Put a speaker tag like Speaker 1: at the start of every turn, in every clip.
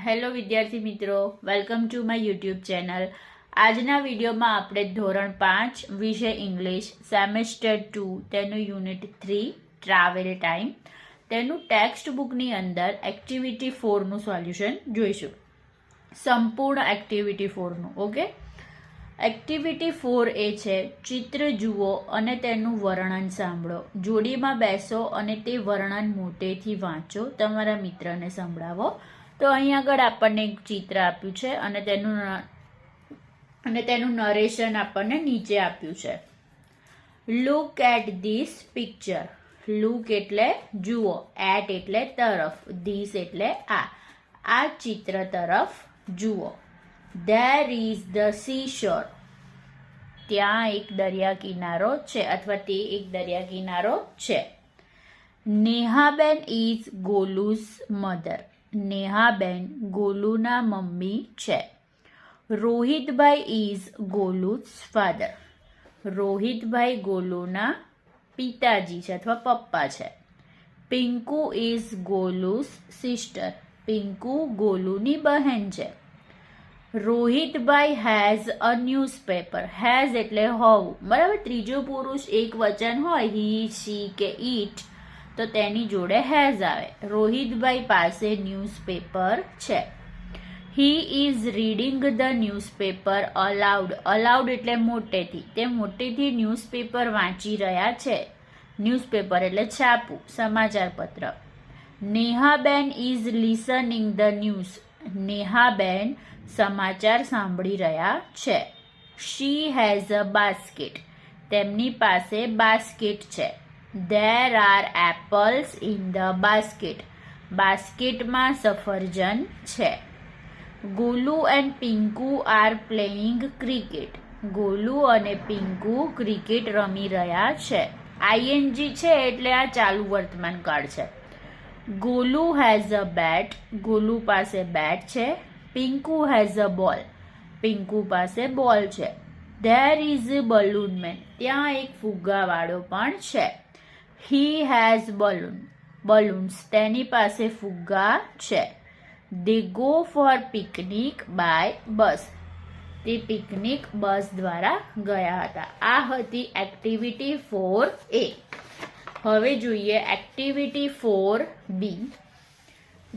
Speaker 1: Hello વિદ્યાર્થી મિત્રો, welcome to my YouTube channel. આજના વિડીયોમાં આપણે ધોરણ 5 વિષય ઇંગ્લિશ સેમેસ્ટર 2 તેનું યુનિટ 3 ટ્રાવેલ ટાઈમ તેનું ટેક્સ્ટ બુકની અંદર એક્ટિવિટી 4નું સોલ્યુશન જોઈશું. સંપૂર્ણ એક્ટિવિટી 4નું. ઓકે, એક્ટિવિટી 4 એ છે ચિત્ર જુઓ અને તેનું વર્ણન સાંભળો. જોડીમાં બેસો અને તે વર્ણન મોટેથી વાંચો, તમારા મિત્રને સંભળાવો. તો અહીં આગળ આપણને એક ચિત્ર આપ્યું છે અને તેનું નરેશન આપણને નીચે આપ્યું છે. Look at this picture. Look એટલે જુઓ, એટ એટલે તરફ, ધીસ એટલે આ ચિત્ર તરફ જુઓ. There is the seashore. ત્યાં એક દરિયા કિનારો છે અથવા તે એક દરિયા કિનારો છે. Nehaben is Golu's mother. નેહાબેન ગોલુના મમ્મી છે. Rohitbhai is Golu's father. રોહિતભાઈ ગોલુના પિતાજી છે અથવા પપ્પા છે. Pinku is Golu's sister. પિંકુ ગોલુની બહેન છે. Rohitbhai has a newspaper. Has એટલે હોવું, બરાબર. ત્રીજો પુરુષ એક વચન હોય, હી, શી કે ઈટ, તો તેની જોડે હેઝ આવે. રોહિતભાઈ પાસે ન્યૂઝપેપર છે. He is reading the newspaper allowed. Allowed એટલે મોટેથી. તે મોટેથી ન્યૂઝપેપર વાંચી રહ્યા છે. ન્યૂઝપેપર એટલે છાપું, સમાચાર પત્ર. Nehaben is listening the news. Nehaben સમાચાર સાંભળી રહ્યા છે. She has a basket. તેમની પાસે બાસ્કેટ છે. There are apples in the basket. બાસ્કેટમાં સફરજન છે. Golu and Pinku are playing cricket. Golu અને પિંકુ ક્રિકેટ રમી રહ્યા છે. આઈએનજી છે એટલે આ ચાલુ વર્તમાન કાળ છે. ગોલુ હેઝ અ બેટ. ગોલુ પાસે બેટ છે. પિંકુ હેઝ અ બોલ. પિંકુ પાસે બોલ છે. There is a balloon man. ત્યાં એક ફુગ્ગાવાળો પણ છે. He has balloons. તેની પાસે ફુગ્ગા છે. They go for picnic by bus. તે પિકનિક બસ દ્વારા ગયા હતા. આ હતી એક્ટિવિટી 4A. હવે જોઈએ એક્ટિવિટી 4B.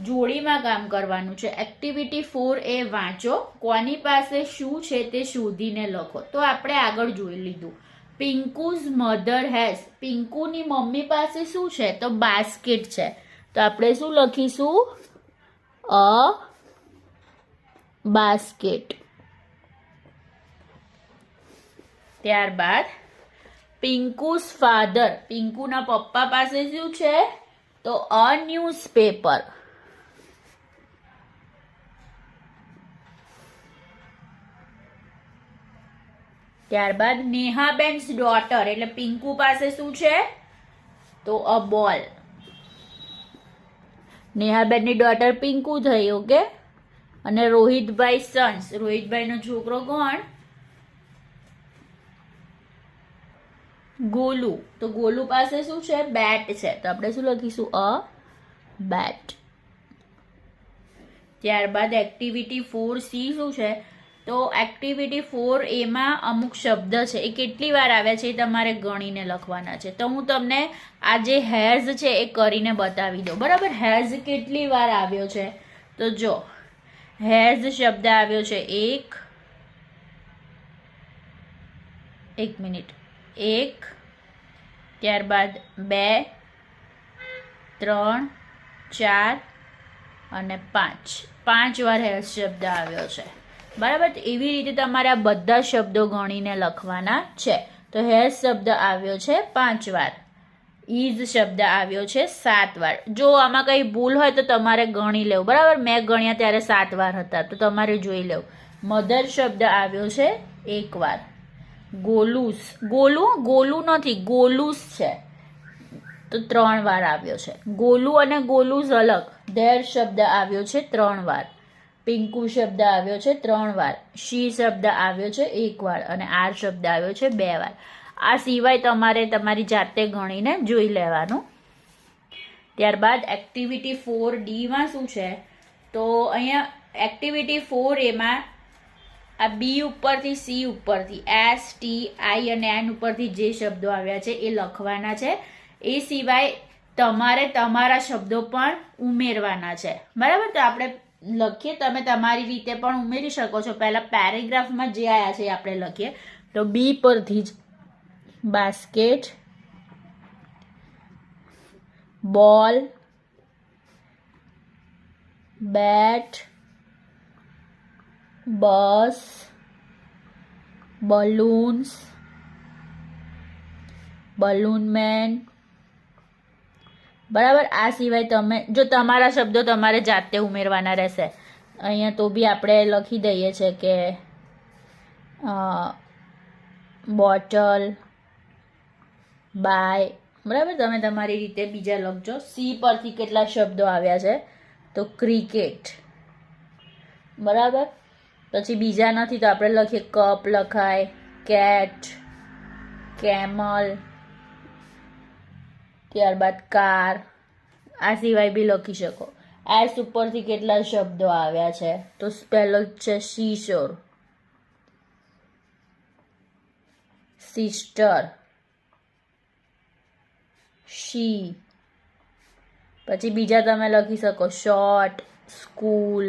Speaker 1: જોડીમાં કામ કરવાનું છે. એક્ટિવિટી 4A વાંચો, કોની પાસે શું છે તે શોધીને લખો. તો આપણે આગળ જોઈ લીધું. Pinku's mother has. પિંકુની મમ્મી પાસે શું છે? તો બાસ્કેટ છે. તો આપણે શું લખીશું? A basket. ત્યારબાદ પિંકુઝ ફાધર. પિંકુના પપ્પા પાસે શું છે? તો અ ન્યૂઝપેપર. ત્યારબાદ નેહાબેન્સ ડોટર એટલે પિંકુ પાસે શું છે? તો અ બોલ. નેહાબેનની ડોટર પિંકુ થઈ. ઓકે, અને રોહિતભાઈ સન્સ. રોહિતભાઈનો છોકરો કોણ? ગોલુ. તો ગોલુ પાસે શું છે? બેટ છે. તો આપણે શું લખીશું? અ બેટ. ત્યારબાદ એક્ટિવિટી 4C શું છે? તો એક્ટિવિટી 4A માં અમુક શબ્દ છે એ કેટલી વાર આવ્યા છે એ તમારે ગણીને લખવાના છે. તો હું તમને આ જે હેઝ છે એ કરીને બતાવી દઉં. બરાબર, હેઝ કેટલી વાર આવ્યો છે? તો જો, હેઝ શબ્દ આવ્યો છે એક મિનિટ, 1, ત્યારબાદ 2, 3, 4 અને 5. 5 વાર હેઝ શબ્દ આવ્યો છે. બરાબર, એવી રીતે તમારે આ બધા શબ્દો ગણીને લખવાના છે. તો હેઝ શબ્દ આવ્યો છે 5 વાર. ઇઝ શબ્દ આવ્યો છે 7 વાર. જો આમાં કંઈ ભૂલ હોય તો તમારે ગણી લેવું. બરાબર, મેં ગણ્યા ત્યારે 7 વાર હતા, તો તમારે જોઈ લેવું. મધર શબ્દ આવ્યો છે 1 વાર. ગોલુસ. ગોલુ નથી, ગોલુસ છે, તો 3 વાર આવ્યો છે. ગોલુ અને ગોલુસ અલગ. ધેર શબ્દ આવ્યો છે 3 વાર. પિંકુ શબ્દ આવ્યો છે 3 વાર. શી શબ્દ આવ્યો છે 1 વાર અને આર શબ્દ આવ્યો છે 2 વાર. આ સિવાય તમારે તમારી જાતે ગણીને જોઈ લેવાનું. ત્યારબાદ એક્ટિવિટી 4D માં શું છે? તો અહીંયા એક્ટિવિટી 4A આ બી ઉપરથી સી ઉપરથી એસ ટી આઈ અને એન ઉપરથી જે શબ્દો આવ્યા છે એ લખવાના છે. એ સિવાય તમારે તમારા શબ્દો પણ ઉમેરવાના છે. બરાબર, તો આપણે લખીએ. તમે તમારી રીતે પણ ઉમેરી શકો છો. પહેલા પેરેગ્રાફમાં જે આવ્યા છે એ આપણે લખીએ. તો બી પરથી જ બાસ્કેટ, બોલ, બેટ, બસ, બલૂન્સ, બલૂન મેન. બરાબર, આ સિવાય તમે જો તમારા શબ્દો તમારે જાતે ઉમેરવાના રહેશે. અહીંયા તો બી આપણે લખી દઈએ છે કે બોટલ, બાય. બરાબર, તમે તમારી રીતે બીજા લખજો. સી પરથી કેટલા શબ્દો આવ્યા છે? તો ક્રિકેટ. બરાબર, પછી બીજા નથી તો આપણે લખીએ કપ લખાય, કેટ, કેમલ, ત્યારબાદ કાર. આ સિવાય બી લખી શકો. એસ ઉપરથી કેટલા શબ્દો આવ્યા છે? તો પહેલો છે સીશોર, સિસ્ટર, શી. પછી બીજા તમે લખી શકો શોર્ટ, સ્કૂલ.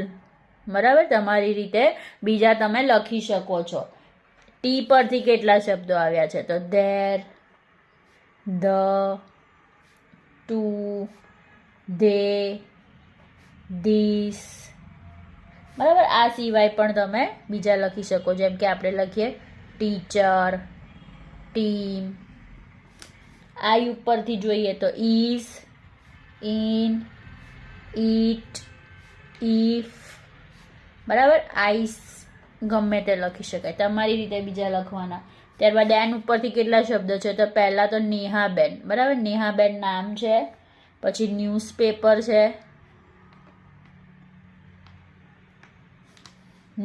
Speaker 1: બરાબર, તમારી રીતે બીજા તમે લખી શકો છો. ટી પરથી કેટલા શબ્દો આવ્યા છે? તો there, the, to, they, this. બરાબર, આ સિવાય પણ તમે બીજા લખી શકો. જેમ કે આપણે લખીએ ટીચર, ટીમ. આઈ ઉપરથી જોઈએ તો ઇઝ, ઇન, ઈટ, ઇફ. બરાબર, આઈસ ગમે તે લખી શકાય. તમારી રીતે બીજા લખવાના. ત્યારબાદ એન ઉપરથી કેટલા શબ્દો છે? તો પહેલા તો નેહાબેન. બરાબર, નેહાબેન નામ છે. પછી ન્યૂઝપેપર છે,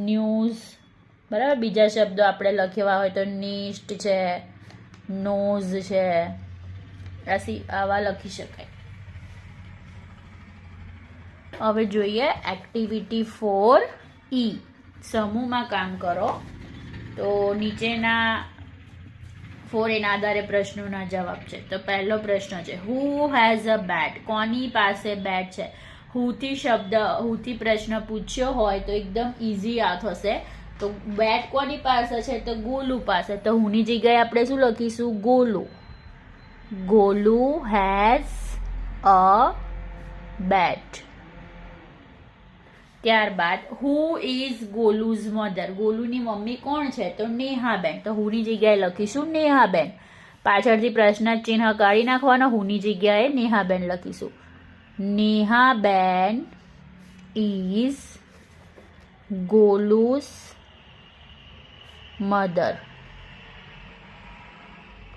Speaker 1: ન્યૂઝ. બરાબર, બીજા શબ્દો આપણે લખવા હોય તો નિસ્ટ છે, નોઝ છે. આવા લખી શકાય. હવે જોઈએ એક્ટિવિટી 4E. સમૂહમાં કામ કરો. તો નીચેના 4A ના આધારે પ્રશ્નોના જવાબ છે. તો પહેલો પ્રશ્ન છે હુ હેઝ અ બેટ? કોની પાસે બેટ છે? હુથી પ્રશ્ન પૂછ્યો હોય તો એકદમ ઇઝી આ થશે. તો બેટ કોની પાસે છે? તો ગોલુ પાસે. તો હુની જગ્યાએ આપણે શું લખીશું? Golu. Golu has a bat. ત્યારબાદ હુ ઇઝ ગોલુઝ મધર? ગોલુની મમ્મી કોણ છે? તો નેહાબેન. તો હુની જગ્યાએ લખીશું નેહાબેન. પાછળથી પ્રશ્ન ચિહ્ન કાઢી નાખવાનો. હુની જગ્યાએ નેહાબેન લખીશું. નેહાબેન ઇઝ ગોલુઝ મધર.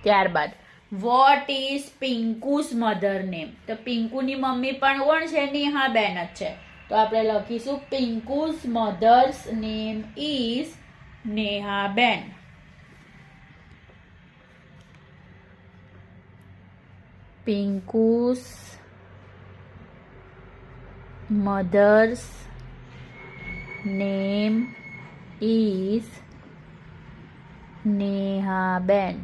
Speaker 1: ત્યારબાદ what is Pinku's mother name? તો પિંકુની મમ્મી પણ કોણ છે? નેહાબેન જ છે. તો આપણે લખીશું Pinku's mother's name is Nehaben. Pinku's mother's name is Nehaben.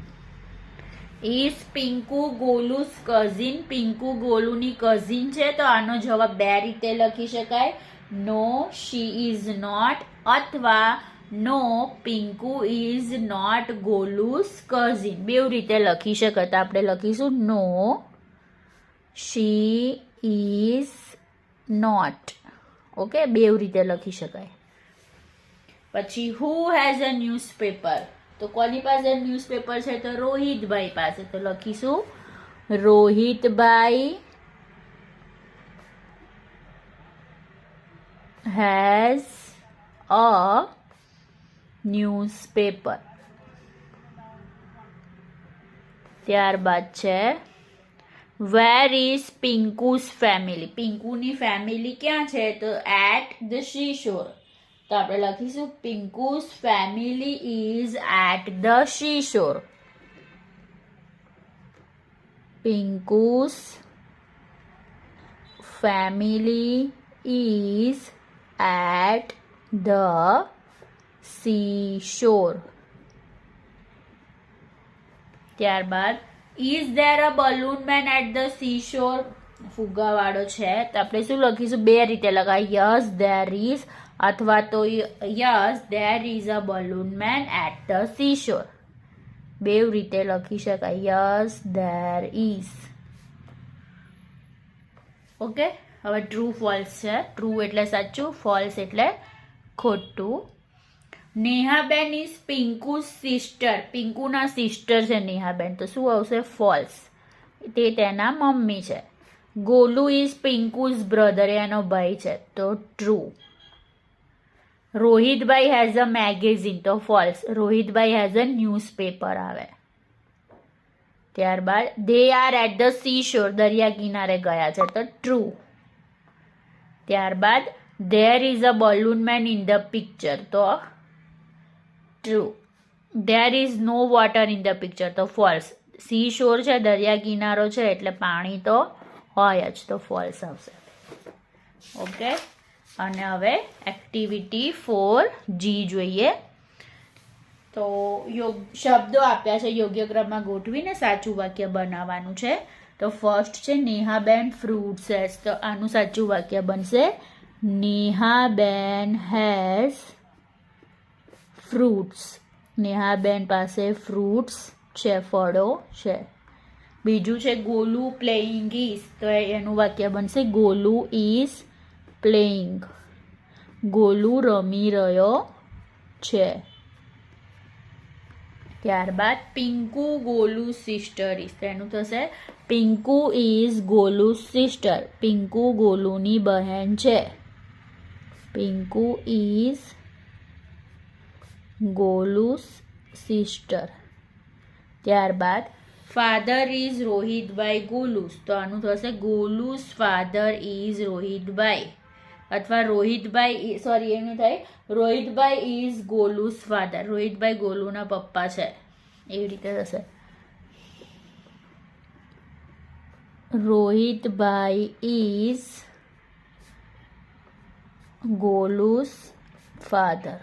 Speaker 1: Is Pinku Golu's cousin? Pinku ગોલુની કઝિન છે. તો આનો જવાબ બે રીતે લખી શકાય. નો, શી ઇઝ નોટ, અથવા no, Pinku is not Golu's cousin. બેવ રીતે લખી શકાય. તો આપણે લખીશું no, she is not. Okay, બેવ રીતે લખી શકાય. પછી હુ હેઝ અ ન્યૂઝપેપર? તો કોની પાસે ન્યૂઝપેપર છે? તો રોહિતભાઈ પાસે. તો લખીશું રોહિતભાઈ હેઝ અ ન્યૂઝપેપર. ત્યારબાદ છે વેર ઇઝ પિંકુસ ફેમિલી? પિંકુની ફેમિલી ક્યાં છે? તો એટ ધ સીશોર. તો આપણે લખીશું Pinku's family is at the seashore. Pinku's family is at the seashore. ત્યારબાદ is there a balloon man at the seashore? ફુગ્ગાવાળો છે તો આપણે શું લખીશું? બે રીતે લખાય, યસ there is અથવા તો yes there is a balloon man at the seashore. બેવ રીતે લખી શકાય, યસ there is. ઓકે, હવે ટ્રુ ફોલ્સ છે. ટ્રુ એટલે સાચું, ફોલ્સ એટલે ખોટું. નેહાબેન ઇઝ પિંકુ સિસ્ટર. પિંકુના સિસ્ટર છે નેહાબેન, તો શું આવશે? ફોલ્સ. તે તેના મમ્મી છે. ગોલુ ઇઝ પિંકુઝ બ્રધર, એનો ભાઈ છે, તો true. Rohitbhai has a magazine, તો false. Rohitbhai has a newspaper આવે. ત્યારબાદ they are at the sea shore, દરિયા કિનારે ગયા છે, તો ટ્રુ. ત્યારબાદ there is a balloon man in the picture, તો true. There is no water in the picture, તો ફોલ્સ. સી શોર છે, દરિયા કિનારો છે, એટલે પાણી તો હોય જ, તો ફોલ્સ આવશે. ઓકે, અને હવે એક્ટિવિટી 4G જોઈએ. તો શબ્દો આપ્યા છે, યોગ્ય ક્રમમાં ગોઠવીને સાચું વાક્ય બનાવવાનું છે. તો ફર્સ્ટ છે નેહાબેન ફ્રૂટ્સ હેઝ, તો આનું સાચું વાક્ય બનશે નેહાબેન હેઝ ફ્રૂટ્સ. નેહાબેન પાસે ફ્રૂટ્સ છે, ફળો છે. બીજું છે ગોલુ પ્લેઇંગ ઇઝ, તો એનું વાક્ય બનશે ગોલુ ઇઝ પ્લેઇંગ. ગોલુ રમી રહ્યો છે. ત્યારબાદ પિંકુ ગોલુ સિસ્ટર ઇઝ, તો એનું થશે પિંકુ ઇઝ ગોલુ સિસ્ટર. પિંકુ ગોલુની બહેન છે. Pinku is Golu's sister. ત્યારબાદ ફાધર ઇઝ રોહિતભાઈ ગોલુસ, તો આનું થશે ગોલુસ ફાધર ઇઝ રોહિતભાઈ. અથવા રોહિતભાઈ, સોરી એનું થાય રોહિતભાઈ ઇઝ ગોલુસ ફાધર. રોહિતભાઈ ગોલુના પપ્પા છે, એવી રીતે થશે. રોહિતભાઈ ઇઝ ગોલુસ ફાધર.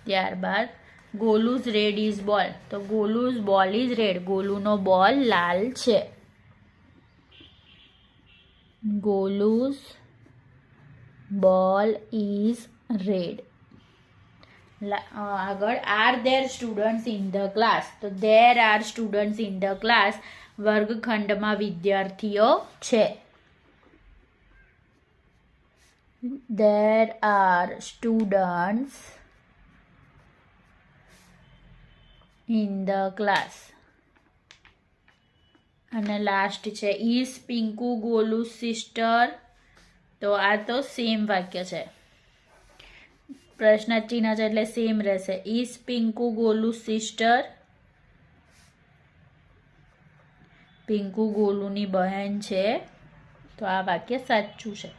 Speaker 1: ત્યારબાદ ગોલુઝ રેડ ઇઝ બોલ, તો ગોલુઝ બોલ ઇઝ રેડ. ગોલુનો બોલ લાલ છે. Golu's ball is red. આગળ are there students in the class, તો there are students in the class, વર્ગખંડમાં વિદ્યાર્થીઓ છે. There are students in the class. અને લાસ્ટ છે ઇઝ પિંકુ ગોલુ સિસ્ટર, તો આ તો સેમ વાક્ય છે, પ્રશ્ન ચિહ્ન છે એટલે સેમ રહેશે. Is Pinku Golu sister. પિંકુ ગોલુની બહેન છે, તો આ વાક્ય સાચું છે.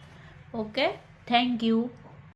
Speaker 1: Okay, thank you.